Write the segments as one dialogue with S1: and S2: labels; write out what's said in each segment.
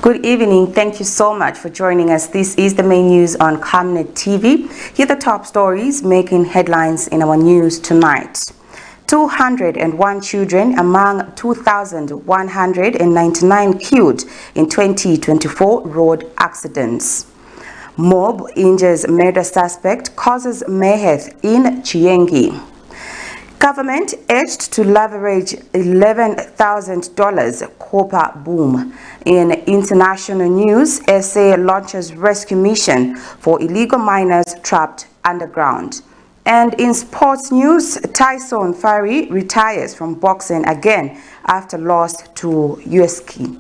S1: Good evening. Thank you so much for joining us. This is the main news on Camnet TV. Here are the top stories making headlines in our news tonight. 201 children among 2,199 killed in 2024 road accidents. Mob injures murder suspect, causes mayhem in CHIENGE. Government urged to leverage $11,000 copper boom. In international news, SA launches rescue mission for illegal miners trapped underground. And in sports news, TYSON retires from boxing again after loss to USYK.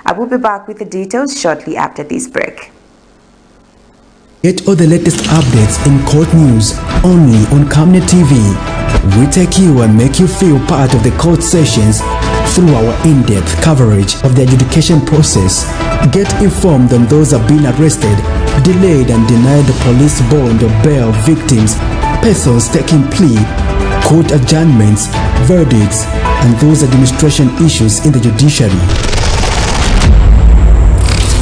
S1: I will be back with the details shortly after this break.
S2: Get all the latest updates in court news only on Camnet TV. We take you and make you feel part of the court sessions through our in-depth coverage of the adjudication process. Get informed on those who have been arrested, delayed and denied the police bond or bail victims, persons taking plea, court adjournments, verdicts, and those administration issues in the judiciary.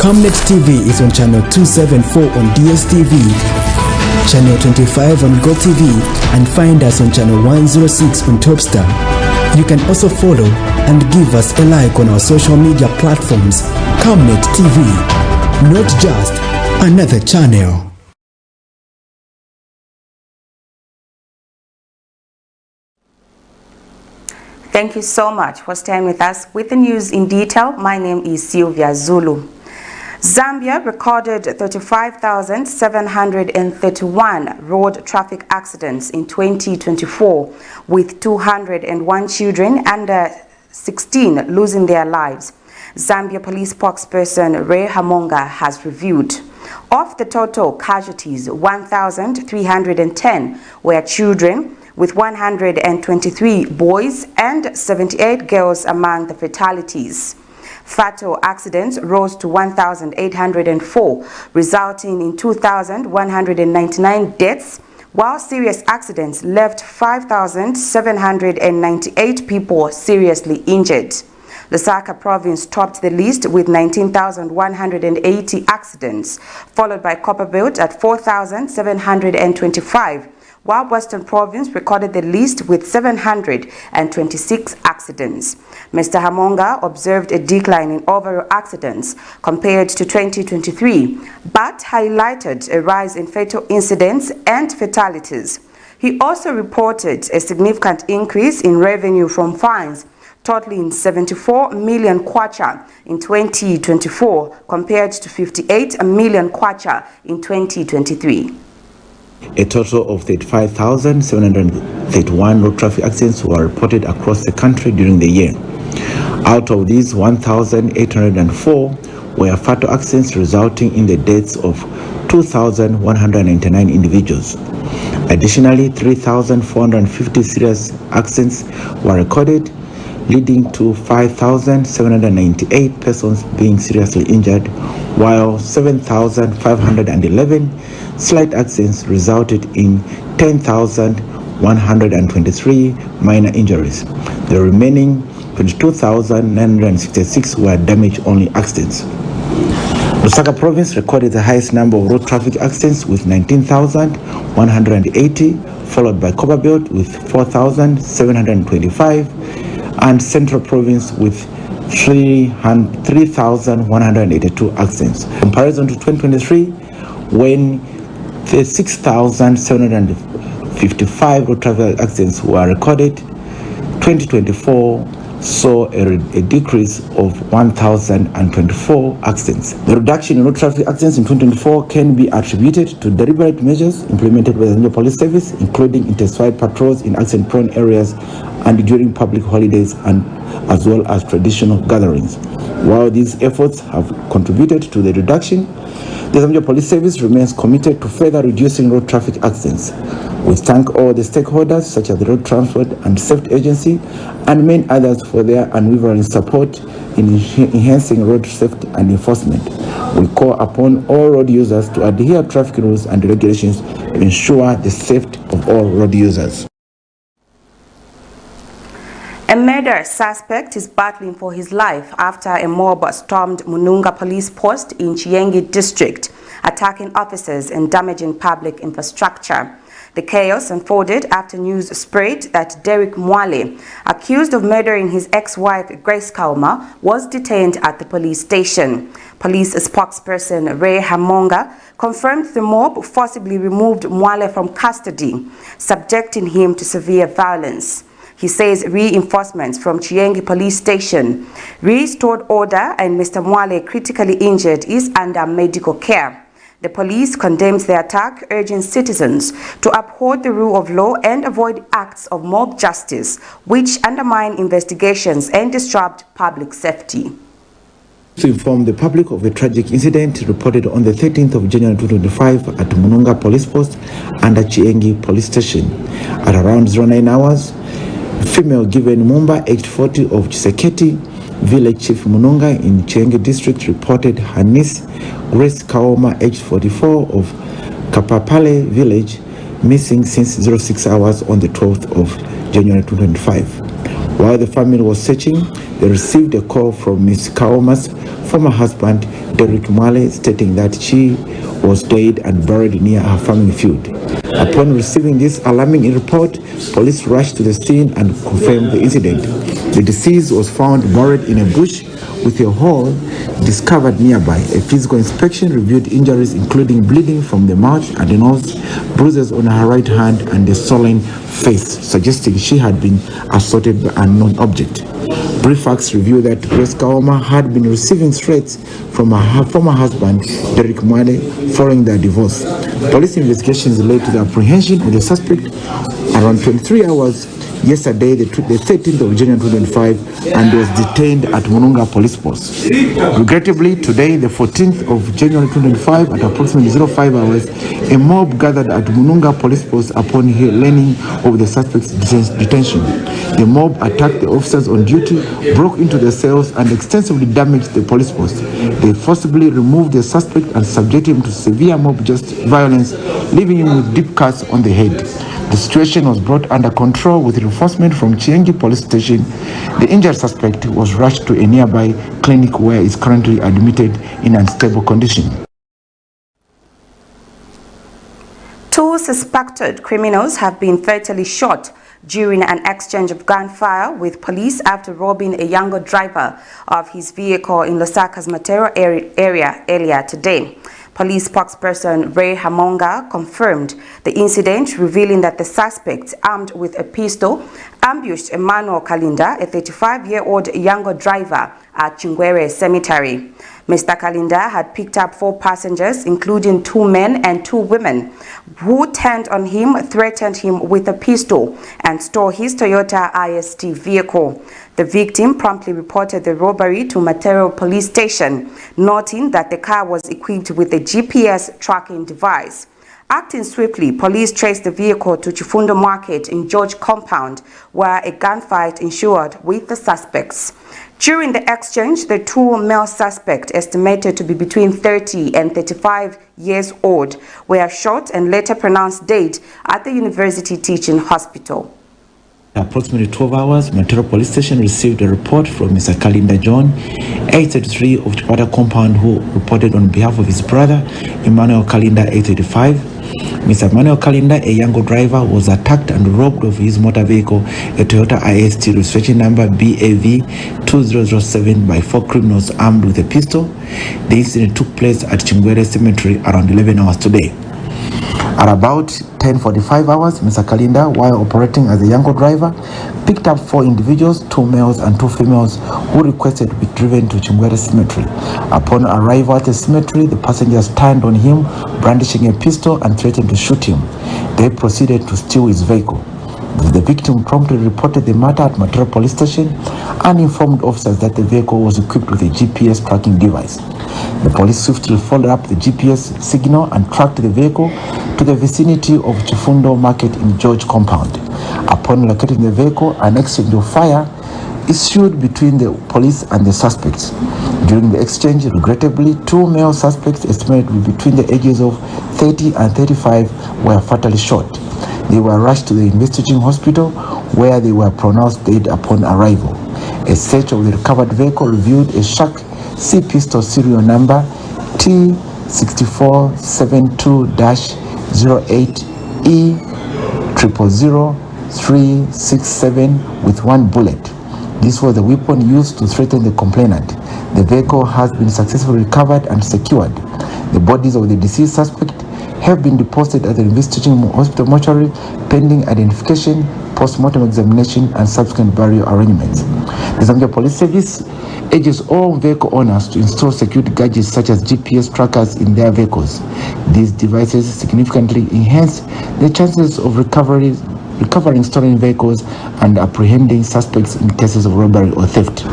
S2: Camnet TV is on channel 274 on DSTV, channel 25 on GOVT, and find us on channel 106 on Topstar. You can also follow and give us a like on our social media platforms. Camnet TV, not just another channel.
S1: Thank you so much for staying with us with the news in detail. My name is Sylvia Zulu. Zambia recorded 35,731 road traffic accidents in 2024, with 201 children under 16 losing their lives. Zambia police spokesperson Ray Hamonga has revealed. Of the total casualties, 1,310 were children, with 123 boys and 78 girls among the fatalities. Fatal accidents rose to 1,804, resulting in 2,199 deaths, while serious accidents left 5,798 people seriously injured. Lusaka province topped the list with 19,180 accidents, followed by Copperbelt at 4,725. While Western Province recorded the least with 726 accidents. Mr. Hamonga observed a decline in overall accidents compared to 2023, but highlighted a rise in fatal incidents and fatalities. He also reported a significant increase in revenue from fines, totaling 74 million kwacha in 2024 compared to 58 million kwacha in 2023.
S3: A total of 35,731 road traffic accidents were reported across the country during the year. Out of these, 1,804 were fatal accidents, resulting in the deaths of 2,199 individuals. Additionally, 3,450 serious accidents were recorded, leading to 5,798 persons being seriously injured, while 7,511 slight accidents resulted in 10,123 minor injuries. The remaining 22,966 were damage-only accidents. Lusaka province recorded the highest number of road traffic accidents with 19,180, followed by Copperbelt with 4,725, and Central province with 3,182 accidents. In comparison to 2023, when 6,755 road traffic accidents were recorded, 2024 saw a decrease of 1,024 accidents. The reduction in road traffic accidents in 2024 can be attributed to deliberate measures implemented by the Zambia Police Service, including intensified patrols in accident-prone areas and during public holidays, and as well as traditional gatherings. While these efforts have contributed to the reduction, the Zambia Police Service remains committed to further reducing road traffic accidents. We thank all the stakeholders such as the Road Transport and Safety Agency and many others for their unwavering support in enhancing road safety and enforcement. We call upon all road users to adhere to traffic rules and regulations to ensure the safety of all road users.
S1: A murder suspect is battling for his life after a mob stormed Mununga police post in CHIENGE district, attacking officers and damaging public infrastructure. The chaos unfolded after news spread that Derek Mwale, accused of murdering his ex-wife Grace Kauma, was detained at the police station. Police spokesperson Ray Hamonga confirmed the mob forcibly removed Mwale from custody, subjecting him to severe violence. He says reinforcements from CHIENGE police station restored order and Mr. Mwale, critically injured, is under medical care. The police condemns the attack, urging citizens to uphold the rule of law and avoid acts of mob justice which undermine investigations and disrupt public safety.
S3: To inform the public of the tragic incident reported on the 13th of January 2025 at Mununga Police Post under CHIENGE Police Station. At around 09 hours, a female given Mumba, aged 40, of Chiseketi, Village Chief Mununga in CHIENGE District, reported her niece, Grace Kaoma, aged 44, of Kapapale Village, missing since 06 hours on the 12th of January 2025. While the family was searching, they received a call from Ms. Kaoma's former husband, Derek Mwale, stating that she was dead and buried near her family field. Upon receiving this alarming report, police rushed to the scene and confirmed the incident. The deceased was found buried in a bush with a hole discovered nearby. A physical inspection revealed injuries including bleeding from the mouth and the nose, bruises on her right hand, and a swollen face, suggesting she had been assaulted by an unknown object. Brief facts reveal that Grace Kaoma had been receiving threats from her former husband, Derek Mwale, following their divorce. Police investigations led to the apprehension of the suspect around 23 hours yesterday, the 13th of January 2025, and was detained at Mununga Police Post. Regrettably, today, the 14th of January 2025, at approximately 05 hours, a mob gathered at Mununga Police Post upon learning of the suspect's detention. The mob attacked the officers on duty, broke into the cells, and extensively damaged the police post. They forcibly removed the suspect and subjected him to severe mob violence, leaving him with deep cuts on the head. The situation was brought under control with reinforcement from CHIENGE police station. The injured suspect was rushed to a nearby clinic where he is currently admitted in unstable condition.
S1: Two suspected criminals have been fatally shot during an exchange of gunfire with police after robbing a younger driver of his vehicle in Lusaka's Matero area earlier today. Police spokesperson Ray Hamonga confirmed the incident, revealing that the suspect, armed with a pistol, ambushed Emmanuel Kalinda, a 35-year-old younger driver, at Chingwere Cemetery. Mr. Kalinda had picked up 4 passengers, including 2 men and 2 women, who turned on him, threatened him with a pistol, and stole his Toyota IST vehicle. The victim promptly reported the robbery to Matero Police Station, noting that the car was equipped with a GPS tracking device. Acting swiftly, police traced the vehicle to Chifundo Market in George Compound, where a gunfight ensued with the suspects. During the exchange, the 2 male suspects, estimated to be between 30 and 35 years old, were shot and later pronounced dead at the University Teaching Hospital.
S3: Approximately 12 hours, Matero Police Station received a report from Mr. Kalinda John, 833 of Chipata Compound, who reported on behalf of his brother, Emmanuel Kalinda, 835. Mr. Emmanuel Kalinda, a younger driver, was attacked and robbed of his motor vehicle, a Toyota IST registration number BAV 2007, by 4 criminals armed with a pistol. The incident took place at Chingwere Cemetery around 11 hours today. At about 10:45 hours, Mr. Kalinda, while operating as a younger driver, picked up 4 individuals, 2 males and 2 females, who requested to be driven to Chingwere Cemetery. Upon arrival at the cemetery, the passengers turned on him, brandishing a pistol, and threatened to shoot him. They proceeded to steal his vehicle. The victim promptly reported the matter at Matero Police Station and informed officers that the vehicle was equipped with a GPS tracking device. The police swiftly followed up the GPS signal and tracked the vehicle to the vicinity of Chifundo Market in George Compound. Upon locating the vehicle, an exchange of fire ensued between the police and the suspects. During the exchange, regrettably, 2 male suspects, estimated to be between the ages of 30 and 35, were fatally shot. They were rushed to the investigating hospital, where they were pronounced dead upon arrival. A search of the recovered vehicle revealed a USYK C pistol serial number T6472-08E000367 with one bullet. This was the weapon used to threaten the complainant. The vehicle has been successfully recovered and secured. The bodies of the deceased suspect have been deposited at the investigating hospital mortuary pending identification, post-mortem examination, and subsequent burial arrangements. The Zambia Police Service urges all vehicle owners to install security gadgets such as GPS trackers in their vehicles. These devices significantly enhance the chances of recovering stolen vehicles and apprehending suspects in cases of robbery or theft.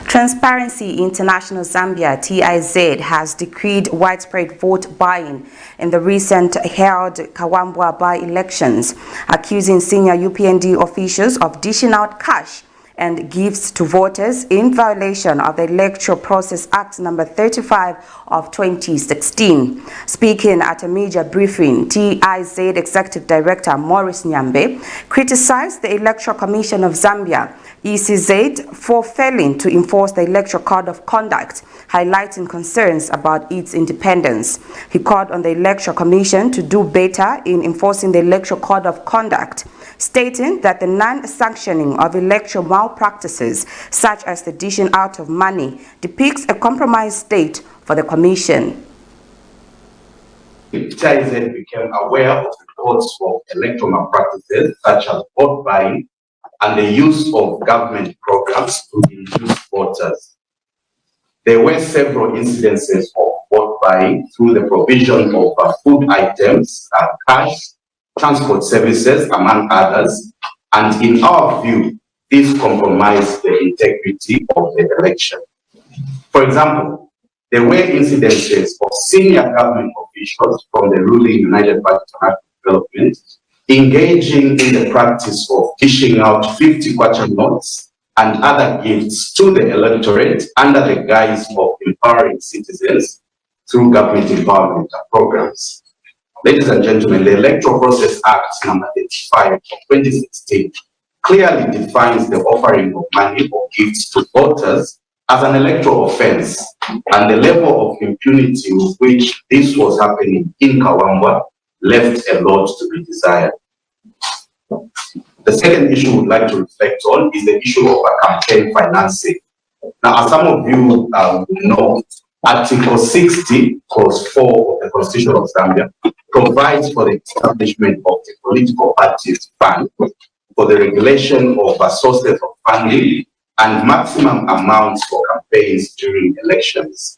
S1: Transparency International Zambia (TIZ) has decreed widespread vote buying in the recent held Kawambwa by-elections, accusing senior UPND officials of dishing out cash and gifts to voters in violation of the Electoral Process Act No. 35 of 2016. Speaking at a media briefing, TIZ Executive Director Maurice Nyambe criticized the Electoral Commission of Zambia (ECZ) for failing to enforce the Electoral Code of Conduct, highlighting concerns about its independence. He called on the Electoral Commission to do better in enforcing the Electoral Code of Conduct, stating that the non-sanctioning of electoral malpractices, such as the dishing out of money, depicts a compromised state for the Commission.
S4: TIZ became aware of reports of electoral malpractices, such as vote buying and the use of government programs to induce voters. There were several incidences of vote buying through the provision of food items, cash, transport services, among others, and in our view, this compromised the integrity of the election. For example, there were incidences of senior government officials from the ruling United Party for National Development engaging in the practice of dishing out 50 kwacha notes and other gifts to the electorate under the guise of empowering citizens through government empowerment programs. Ladies and gentlemen, the Electoral Process Act No. 35 of 2016 clearly defines the offering of money or gifts to voters as an electoral offense, and the level of impunity with which this was happening in Kawambwa left a lot to be desired. The second issue we'd like to reflect on is the issue of campaign financing. Now, as some of you know, Article 60, Clause 4 of the Constitution of Zambia provides for the establishment of the Political Parties Fund for the regulation of sources of funding and maximum amounts for campaigns during elections.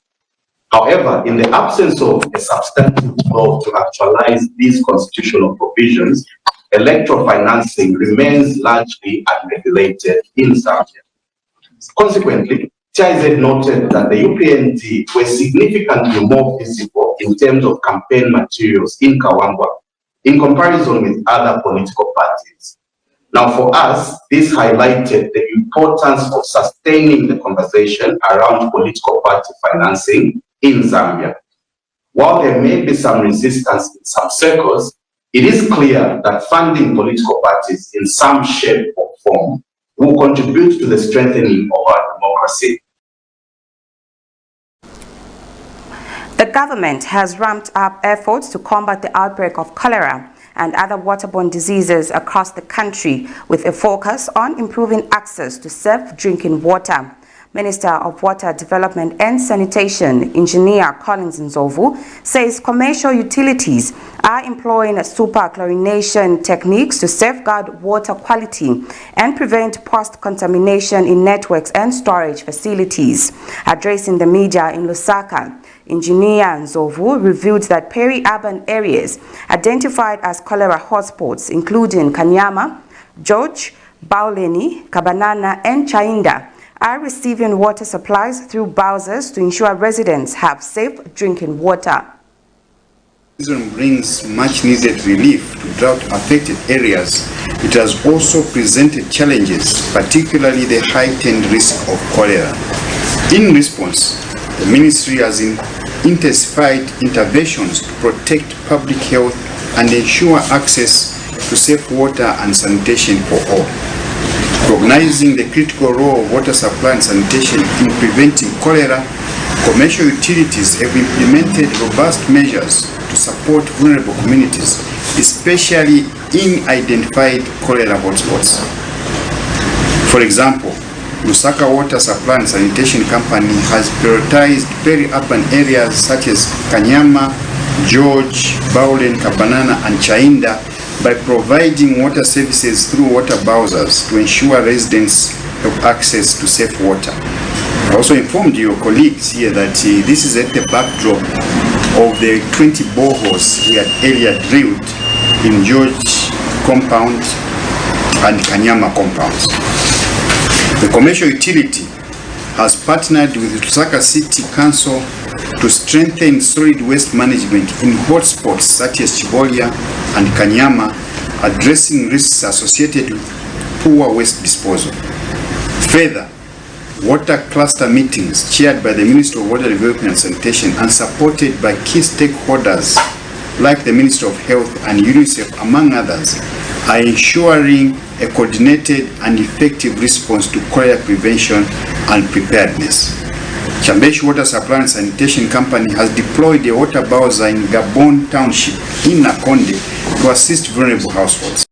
S4: However, in the absence of a substantive law to actualize these constitutional provisions, electoral financing remains largely unregulated in Zambia. Consequently, TIZ noted that the UPND were significantly more visible in terms of campaign materials in Kawambwa in comparison with other political parties. Now, for us, this highlighted the importance of sustaining the conversation around political party financing in Zambia. While there may be some resistance in some circles, it is clear that funding political parties in some shape or form will contribute to the strengthening of our democracy.
S1: The government has ramped up efforts to combat the outbreak of cholera and other waterborne diseases across the country, with a focus on improving access to safe drinking water. Minister of Water Development and Sanitation, Engineer Collins Nzovu, says commercial utilities are employing superchlorination techniques to safeguard water quality and prevent post-contamination in networks and storage facilities. Addressing the media in Lusaka, Engineer Nzovu revealed that peri-urban areas identified as cholera hotspots, including Kanyama, George, Bauleni, Kabanana, and Chainda, are receiving water supplies through bowsers to ensure residents have safe drinking water.
S5: Season brings much needed relief to drought-affected areas. It has also presented challenges, particularly the heightened risk of cholera. In response, the ministry has intensified interventions to protect public health and ensure access to safe water and sanitation for all. Recognizing the critical role of water supply and sanitation in preventing cholera, commercial utilities have implemented robust measures to support vulnerable communities, especially in identified cholera hotspots. For example, USYK Water Supply and Sanitation Company has prioritized peri-urban areas such as Kanyama, George, Baulen, Kabanana, and Chainda by providing water services through water bowsers to ensure residents have access to safe water. I also informed your colleagues here that this is at the backdrop of the 20 boreholes we had earlier drilled in George compound and Kanyama compounds. The commercial utility has partnered with Lusaka City Council to strengthen solid waste management in hotspots such as Chibolia and Kanyama, addressing risks associated with poor waste disposal. Further, water cluster meetings chaired by the Ministry of Water Development and Sanitation and supported by key stakeholders like the Ministry of Health and USYK, among others, are ensuring a coordinated and effective response to cholera prevention and preparedness. Chambesh Water Supply and Sanitation Company has deployed a water bowser in Gabon Township in Nakonde to assist vulnerable households.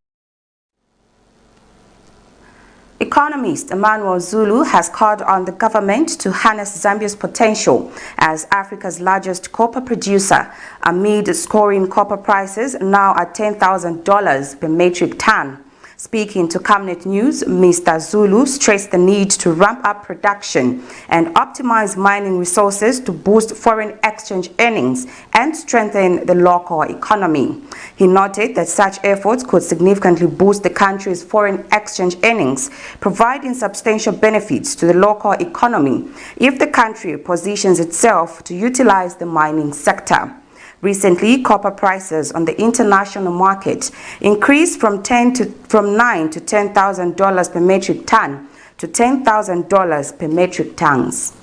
S1: Economist Emmanuel Zulu has called on the government to harness Zambia's potential as Africa's largest copper producer amid soaring copper prices now at $10,000 per metric ton. Speaking to Camnet News, Mr. Zulu stressed the need to ramp up production and optimize mining resources to boost foreign exchange earnings and strengthen the local economy. He noted that such efforts could significantly boost the country's foreign exchange earnings, providing substantial benefits to the local economy if the country positions itself to utilize the mining sector. Recently, copper prices on the international market increased from $9,000 to $10,000 per metric ton to $10,000 per metric tons.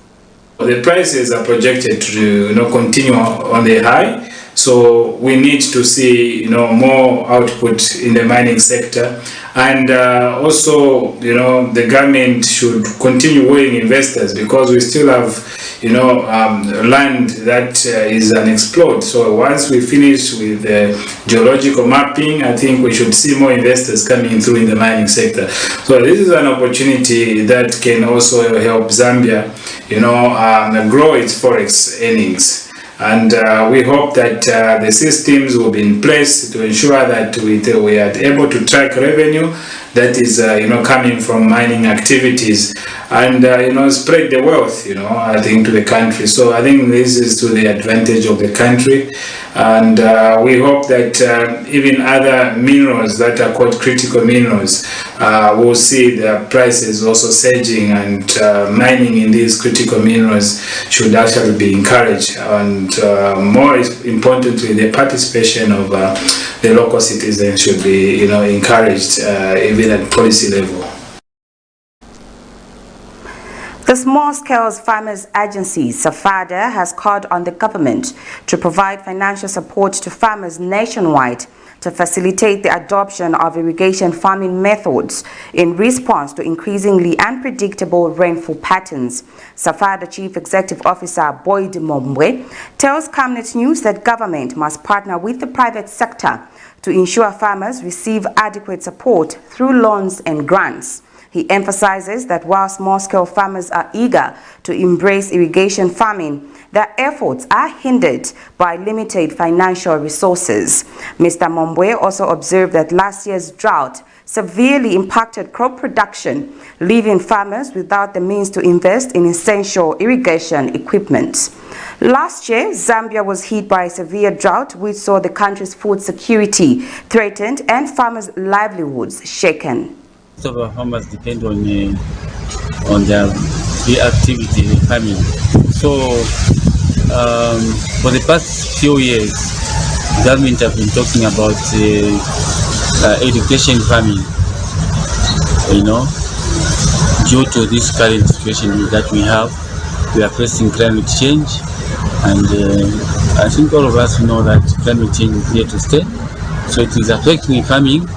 S6: The prices are projected to continue on the high, so we need to see more output in the mining sector, and also the government should continue weighing investors because we still have land that is unexplored. So once we finish with the geological mapping, I think we should see more investors coming through in the mining sector. So this is an opportunity that can also help Zambia grow its forex earnings. And we hope that the systems will be in place to ensure that we are able to track revenue that is coming from mining activities and spread the wealth I think to the country. So I think this is to the advantage of the country, and we hope that even other minerals that are called critical minerals will see the prices also surging, and mining in these critical minerals should actually be encouraged, and more importantly the participation of the local citizens should be encouraged even at policy level.
S1: The Small-Scale Farmers Agency, SAFADA, has called on the government to provide financial support to farmers nationwide to facilitate the adoption of irrigation farming methods in response to increasingly unpredictable rainfall patterns. SAFADA Chief Executive Officer Boyd Mombwe tells Camnet News that government must partner with the private sector to ensure farmers receive adequate support through loans and grants. He emphasizes that while small-scale farmers are eager to embrace irrigation farming, their efforts are hindered by limited financial resources. Mr. Mombwe also observed that last year's drought severely impacted crop production, leaving farmers without the means to invest in essential irrigation equipment. Last year, Zambia was hit by a severe drought which saw the country's food security threatened and farmers' livelihoods shaken.
S7: Most of our farmers depend on their activity, farming. So for the past few years, government have been talking about irrigation farming. Due to this current situation that we have, we are facing climate change, and I think all of us know that climate change is here to stay. So it is affecting farming.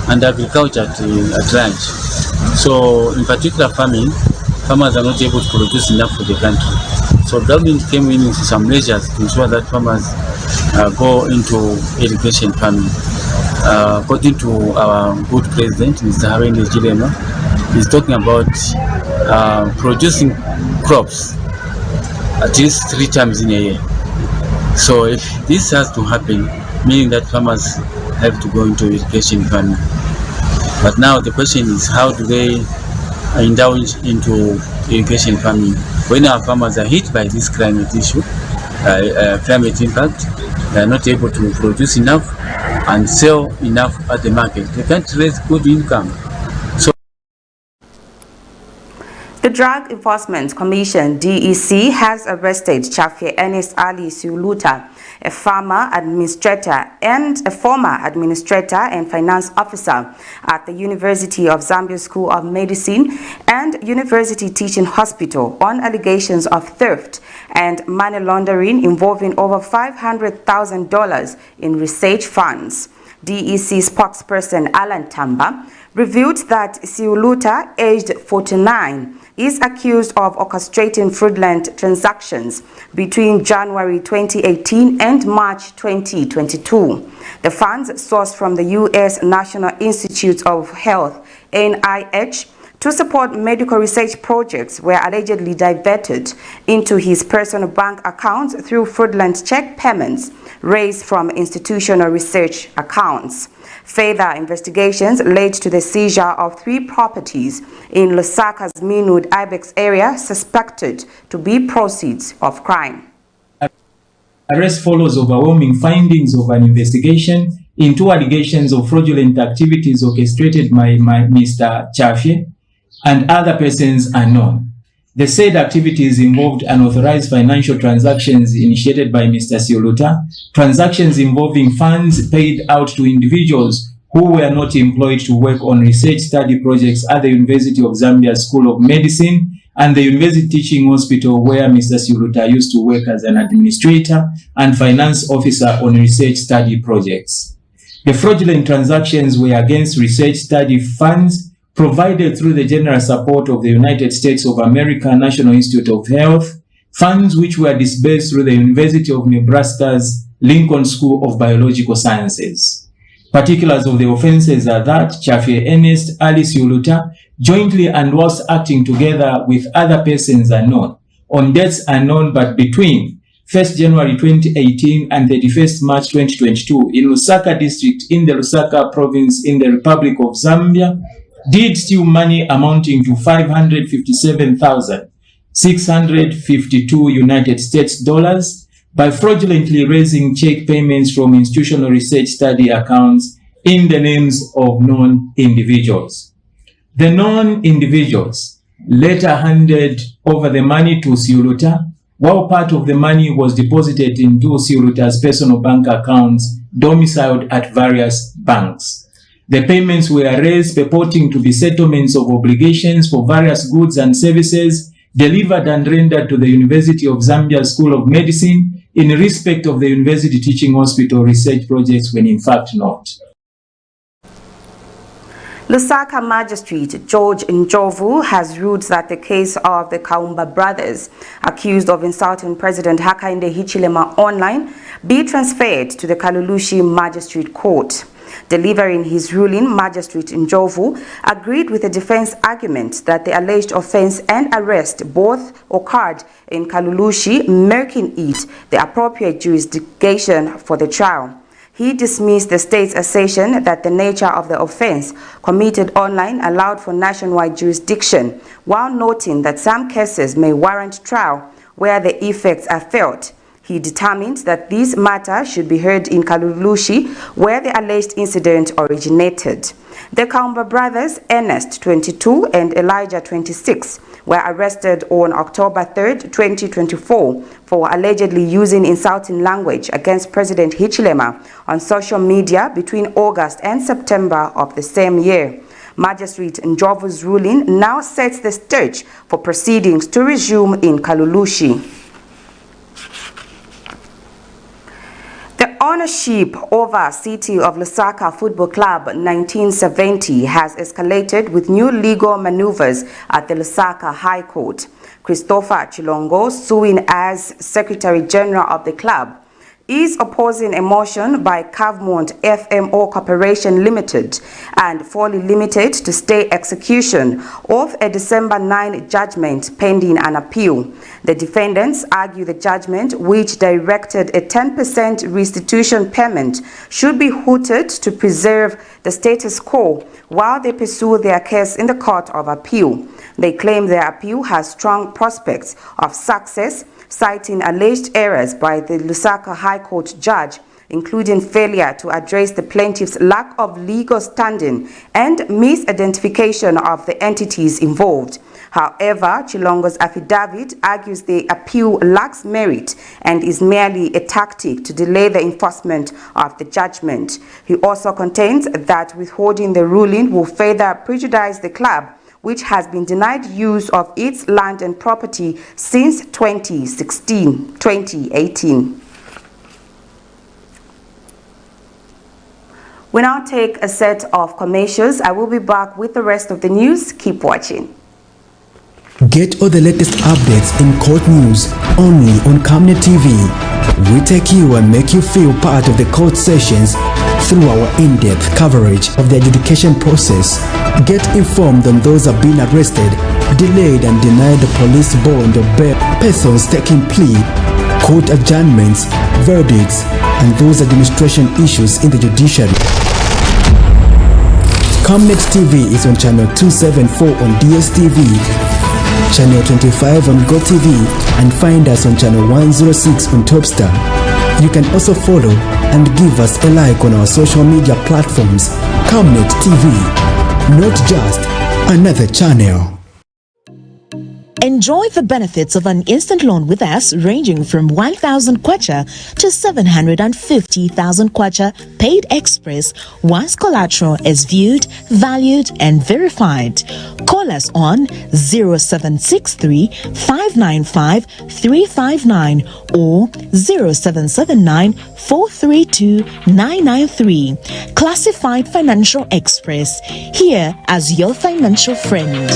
S7: and agriculture at large. So in particular farming, farmers are not able to produce enough for the country. So government came in with some measures to ensure that farmers go into irrigation farming. According to our good president, Mr. Harene Chilema, he's talking about producing crops at least 3 times in a year. So if this has to happen, meaning that farmers have to go into irrigation farming. But now the question is, how do they indulge into irrigation farming when our farmers are hit by this climate issue, climate impact? They are not able to produce enough and sell enough at the market. They can't raise good income.
S1: The Drug Enforcement Commission, DEC, has arrested Chafie Ernest Ali Siuluta, a farmer administrator and a former administrator and finance officer at the University of Zambia School of Medicine and University Teaching Hospital on allegations of theft and money laundering involving over $500,000 in research funds. DEC spokesperson Alan Tamba revealed that Siuluta, aged 49, is accused of orchestrating fraudulent transactions between January 2018 and March 2022. The funds sourced from the U.S. National Institute of Health, NIH, to support medical research projects were allegedly diverted into his personal bank accounts through fraudulent check payments raised from institutional research accounts. Further investigations led to the seizure of 3 properties in Lusaka's Minwood Ibex area suspected to be proceeds of crime.
S8: Arrest follows overwhelming findings of an investigation into allegations of fraudulent activities orchestrated by Mr. Chafie and other persons unknown. The said activities involved unauthorized financial transactions initiated by Mr. Siuluta, transactions involving funds paid out to individuals who were not employed to work on research study projects at the University of Zambia School of Medicine and the University Teaching Hospital, where Mr. Siuluta used to work as an administrator and finance officer on research study projects. The fraudulent transactions were against research study funds provided through the general support of the United States of America National Institute of Health, funds which were disbursed through the University of Nebraska's Lincoln School of Biological Sciences. Particulars of the offenses are that Chafie Ernest Ali Siuluta, jointly and whilst acting together with other persons unknown, on dates unknown but between 1st January 2018 and 31st March 2022 in Lusaka district in the Lusaka province in the Republic of Zambia, did steal money amounting to 557,652 United States dollars by fraudulently raising check payments from institutional research study accounts in the names of known individuals. The known individuals later handed over the money to Siuluta, while part of the money was deposited into Siuluta's personal bank accounts domiciled at various banks. The payments were raised purporting to be settlements of obligations for various goods and services delivered and rendered to the University of Zambia School of Medicine in respect of the University Teaching Hospital research projects when in fact not.
S1: Lusaka Magistrate George Njovu has ruled that the case of the Kaumba brothers, accused of insulting President Hakainde Hichilema online, be transferred to the Kalulushi Magistrate Court. Delivering his ruling, Magistrate Njovu agreed with the defense argument that the alleged offense and arrest both occurred in Kalulushi, making it the appropriate jurisdiction for the trial. He dismissed the state's assertion that the nature of the offense committed online allowed for nationwide jurisdiction, while noting that some cases may warrant trial where the effects are felt. He determined that this matter should be heard in Kalulushi, where the alleged incident originated. The Kaumba brothers, Ernest, 22, and Elijah, 26, were arrested on October 3, 2024 for allegedly using insulting language against President Hichilema on social media between August and September of the same year. Magistrate Njovu's ruling now sets the stage for proceedings to resume in Kalulushi. The ownership over City of Lusaka Football Club 1970 has escalated with new legal maneuvers at the Lusaka High Court. Christopher Chilongo, suing as Secretary General of the club, is opposing a motion by Cavmont FMO Corporation Limited and Foley Limited to stay execution of a December 9 judgment pending an appeal. The defendants argue the judgment, which directed a 10% restitution payment, should be hooted to preserve the status quo while they pursue their case in the Court of Appeal. They claim their appeal has strong prospects of success, citing alleged errors by the Lusaka High Court judge, including failure to address the plaintiff's lack of legal standing and misidentification of the entities involved. However, Chilongo's affidavit argues the appeal lacks merit and is merely a tactic to delay the enforcement of the judgment. He also contends that withholding the ruling will further prejudice the club, which has been denied use of its land and property since 2018. We now take a set of commercials. I will be back with the rest of the news. Keep watching.
S2: Get all the latest updates in court news only on Camnet TV. We take you and make you feel part of the court sessions through our in-depth coverage of the adjudication process. Get informed on those who have been arrested, delayed and denied the police bond or bail, persons taking plea, court adjournments, verdicts, and those administration issues in the judiciary. Camnet TV is on channel 274 on DSTV, channel 25 on GOVT, and find us on channel 106 on Topstar. You can also follow and give us a like on our social media platforms. Camnet TV, not just another channel.
S9: Enjoy the benefits of an instant loan with us ranging from 1,000 kwacha to 750,000 kwacha paid express once collateral is viewed, valued and verified. Call us on 0763 595 359 or 0779 432 993. Classified Financial Express, here as your financial friend.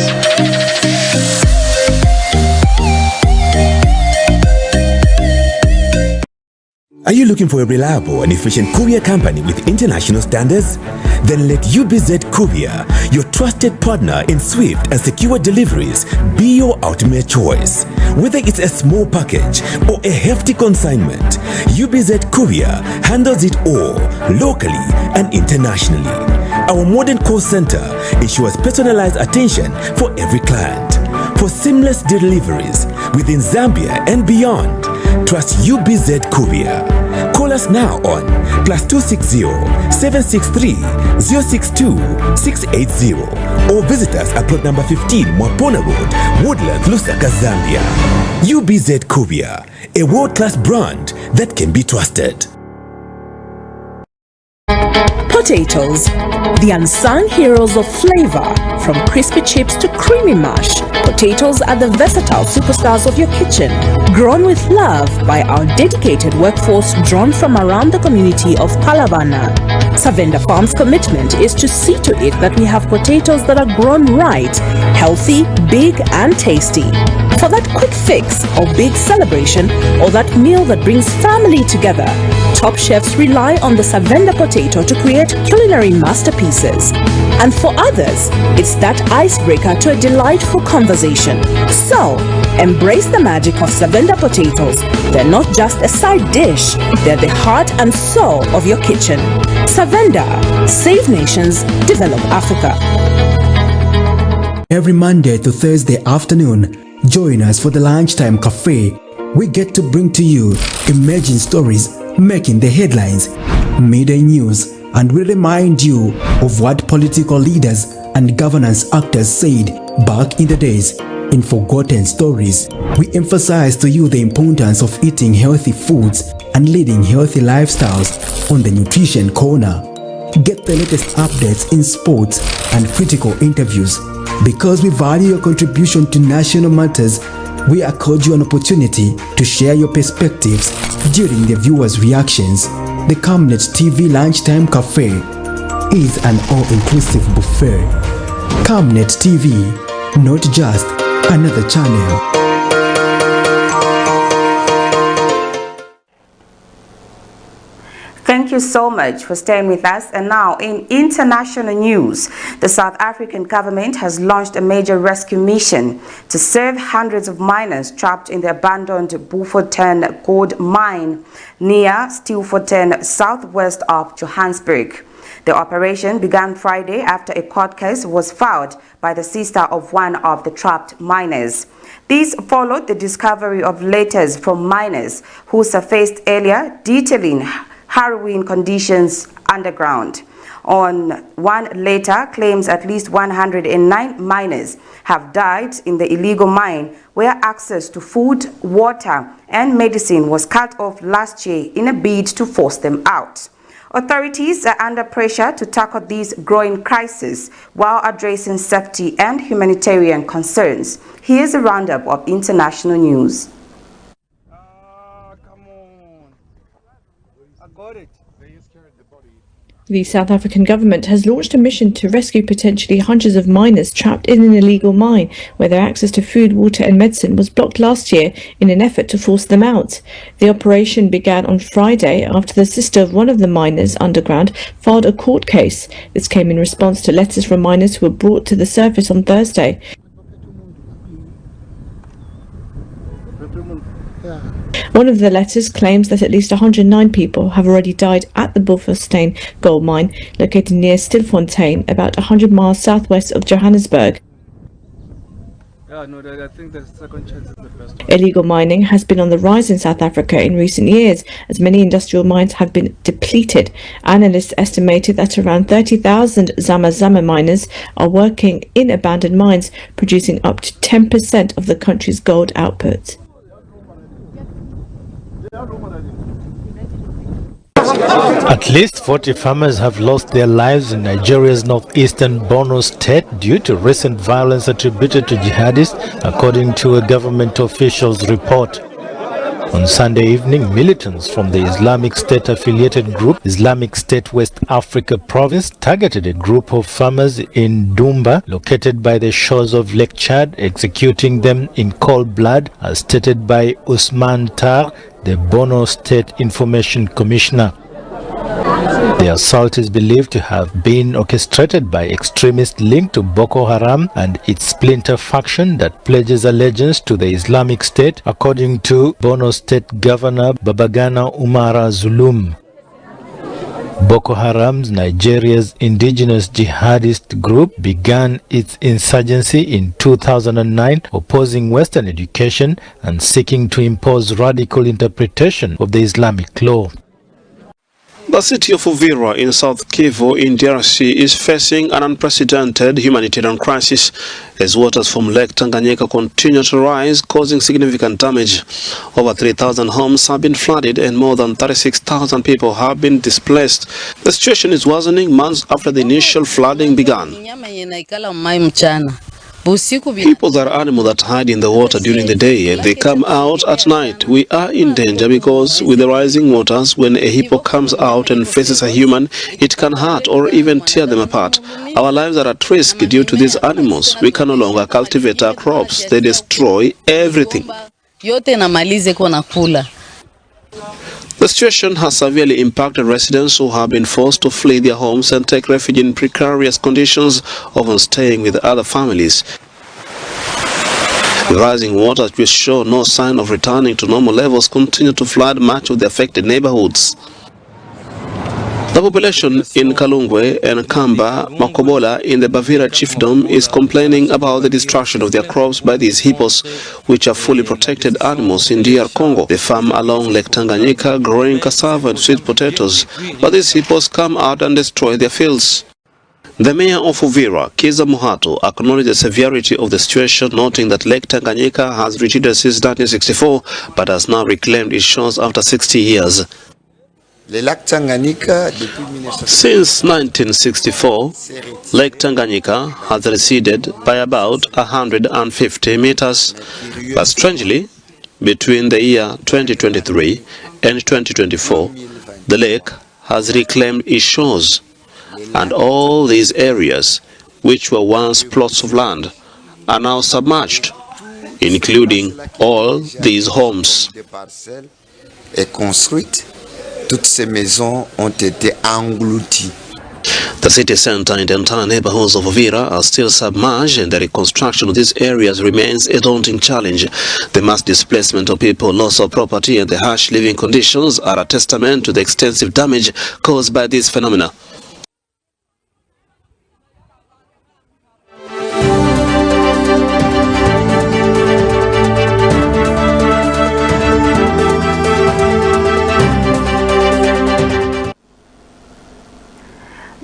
S10: Are you looking for a reliable and efficient courier company with international standards? Then let UBZ Courier, your trusted partner in swift and secure deliveries, be your ultimate choice. Whether it's a small package or a hefty consignment, UBZ Courier handles it all, locally and internationally. Our modern call center ensures personalized attention for every client. For seamless deliveries within Zambia and beyond, trust UBZ Courier. Call us now on +260 763 062 680 or visit us at plot number 15 Mwapona Road, Woodlands, Lusaka, Zambia. UBZ Courier, a world-class brand that can be trusted.
S11: Potatoes, the unsung heroes of flavor. From crispy chips to creamy mash, potatoes are the versatile superstars of your kitchen. Grown with love by our dedicated workforce drawn from around the community of Palavana. Savenda Farm's commitment is to see to it that we have potatoes that are grown right, healthy, big and tasty. For that quick fix or big celebration or that meal that brings family together, top chefs rely on the Savenda potato to create culinary masterpieces. And for others, it's that icebreaker to a delightful conversation. So, embrace the magic of Savenda potatoes. They're not just a side dish, they're the heart and soul of your kitchen. Savenda, save nations, develop Africa.
S2: Every Monday to Thursday afternoon, join us for the Lunchtime Cafe. We get to bring to you emerging stories making the headlines, midday news, and we remind you of what political leaders and governance actors said back in the days. In Forgotten Stories, we emphasize to you the importance of eating healthy foods and leading healthy lifestyles on the Nutrition Corner. Get the latest updates in sports and critical interviews. Because we value your contribution to national matters, we accord you an opportunity to share your perspectives during the viewers' reactions. The Camnet TV Lunchtime Cafe is an all-inclusive buffet. Camnet TV, not just another channel.
S1: Thank you so much for staying with us. And now in international news, the South African government has launched a major rescue mission to save hundreds of miners trapped in the abandoned Beauforton gold mine near Stilfontein, southwest of Johannesburg. The operation began Friday after a court case was filed by the sister of one of the trapped miners. This followed the discovery of letters from miners who surfaced earlier detailing harrowing conditions underground. On one letter claims at least 109 miners have died in the illegal mine where access to food, water and medicine was cut off last year in a bid to force them out. Authorities are under pressure to tackle this growing crisis while addressing safety and humanitarian concerns. Here's a roundup of international news.
S12: The South African government has launched a mission to rescue potentially hundreds of miners trapped in an illegal mine where their access to food, water and medicine was blocked last year in an effort to force them out. The operation began on Friday after the sister of one of the miners underground filed a court case. This came in response to letters from miners who were brought to the surface on Thursday. One of the letters claims that at least 109 people have already died at the Beauforton gold mine located near Stilfontein, about 100 miles southwest of Johannesburg.
S13: I think the second chance is the best one.
S12: Illegal mining has been on the rise in South Africa in recent years as many industrial mines have been depleted. Analysts estimated that around 30,000 Zama miners are working in abandoned mines, producing up to 10% of the country's gold output.
S14: At least 40 farmers have lost their lives in Nigeria's northeastern Borno state due to recent violence attributed to jihadists, according to a government official's report. On Sunday evening, militants from the Islamic State-affiliated group Islamic State West Africa Province targeted a group of farmers in Dumba, located by the shores of Lake Chad, executing them in cold blood, as stated by Usman Tar, the Borno State Information Commissioner. The assault is believed to have been orchestrated by extremists linked to Boko Haram and its splinter faction that pledges allegiance to the Islamic State, according to Borno State Governor Babagana Umara Zulum. Boko Haram's Nigeria's indigenous jihadist group began its insurgency in 2009, opposing Western education and seeking to impose radical interpretation of the Islamic law.
S15: The city of Uvira in South Kivu in DRC is facing an unprecedented humanitarian crisis as waters from Lake Tanganyika continue to rise, causing significant damage. Over 3,000 homes have been flooded and more than 36,000 people have been displaced. The situation is worsening months after the initial flooding began. People are animals that hide in the water during the day and they come out at night. We are in danger because with the rising waters, when a hippo comes out and faces a human, it can hurt or even tear them apart. Our lives are at risk due to these animals. We can no longer cultivate our crops. They destroy everything. The situation has severely impacted residents who have been forced to flee their homes and take refuge in precarious conditions, often staying with other families. The rising waters, which show no sign of returning to normal levels, continue to flood much of the affected neighborhoods. The population in Kalungwe and Kamba Makobola in the Bavira chiefdom is complaining about the destruction of their crops by these hippos, which are fully protected animals in DR Congo. They farm along Lake Tanganyika, growing cassava and sweet potatoes, but these hippos come out and destroy their fields. The mayor of Uvira, Kiza Muhato, acknowledged the severity of the situation, noting that Lake Tanganyika has retreated since 1964, but has now reclaimed its shores after 60 years. Since 1964, Lake Tanganyika has receded by about 150 meters, but strangely, between the year 2023 and 2024, The lake has reclaimed its shores, and all these areas, which were once plots of land, are now submerged, including all these homes.
S16: Toutes ces maisons ont été englouties.
S15: The city center and the entire neighborhoods of Uvira are still submerged, and the reconstruction of these areas remains a daunting challenge. The mass displacement of people, loss of property, and the harsh living conditions are a testament to the extensive damage caused by these phenomena.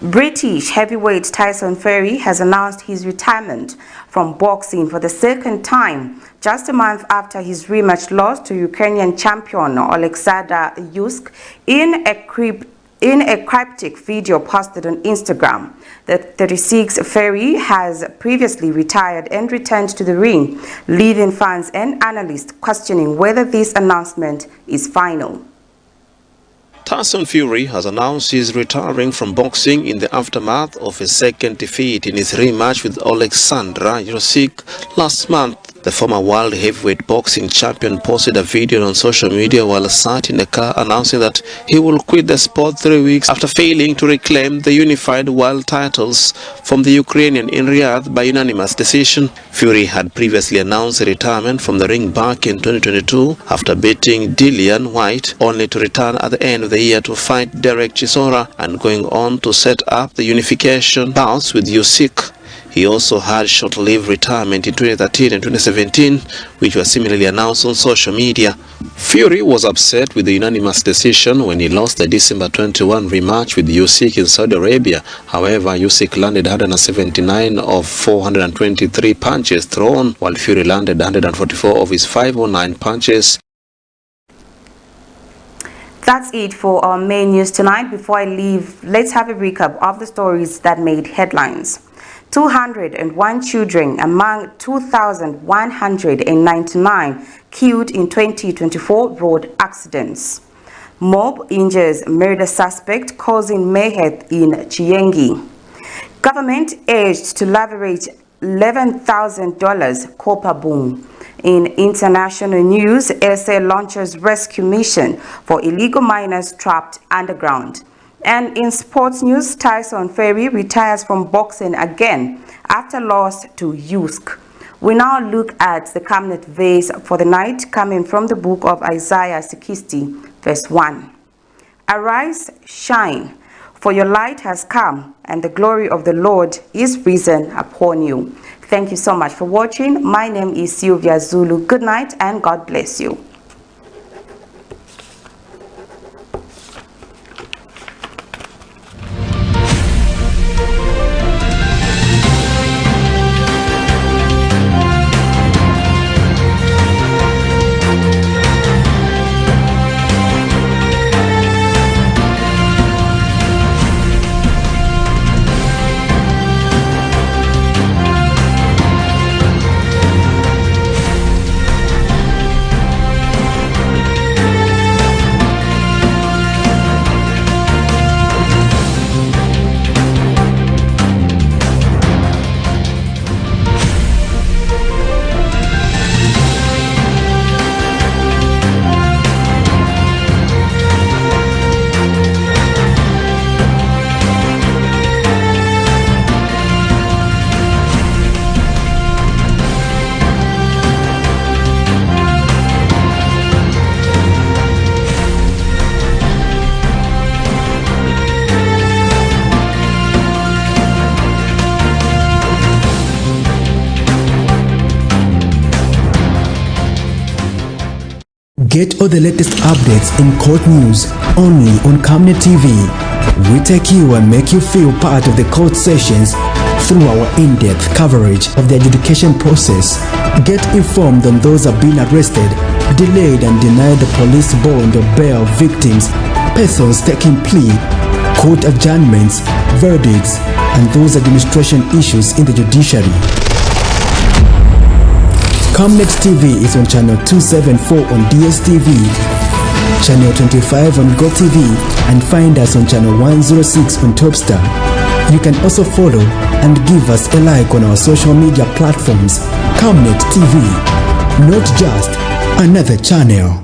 S1: British heavyweight Tyson Fury has announced his retirement from boxing for the second time, just a month after his rematch loss to Ukrainian champion Alexander Usyk in a cryptic video posted on Instagram. The 36 Fury has previously retired and returned to the ring, leaving fans and analysts questioning whether this announcement is final.
S15: Tyson Fury has announced he is retiring from boxing in the aftermath of a second defeat in his rematch with Alexander Usyk last month. The former world heavyweight boxing champion posted a video on social media while sat in a car announcing that he will quit the sport 3 weeks after failing to reclaim the unified world titles from the Ukrainian in Riyadh by unanimous decision. Fury had previously announced a retirement from the ring back in 2022 after beating Dillian White, only to return at the end of the year to fight Derek Chisora and going on to set up the unification bouts with Usyk. He also had short-lived retirement in 2013 and 2017, which were similarly announced on social media. Fury was upset with the unanimous decision when he lost the December 21 rematch with Usyk in Saudi Arabia. However, Usyk landed 179 of 423 punches thrown, while Fury landed 144 of his 509 punches.
S1: That's it for our main news tonight. Before I leave, let's have a recap of the stories that made headlines. 201 children among 2,199 killed in 2024 road accidents. Mob injures murder suspect causing mayhem in CHIENGE. Government urged to leverage $11,000 copper boom. In international news, SA launches rescue mission for illegal miners trapped underground. And in sports news, Tyson Fury retires from boxing again after loss to Usyk. We now look at the Camnet verse for the night, coming from the book of Isaiah 60, verse 1. Arise, shine, for your light has come, and the glory of the Lord is risen upon you. Thank you so much for watching. My name is Sylvia Zulu. Good night, and God bless you.
S2: Get all the latest updates in court news only on Camnet TV. We take you and make you feel part of the court sessions through our in-depth coverage of the adjudication process. Get informed on those who have been arrested, delayed and denied the police bond or bail victims, persons taking plea, court adjournments, verdicts, and those administration issues in the judiciary. Camnet TV is on channel 274 on DSTV, channel 25 on GOVT TV, and find us on channel 106 on Topstar. You can also follow and give us a like on our social media platforms. Camnet TV, not just another channel.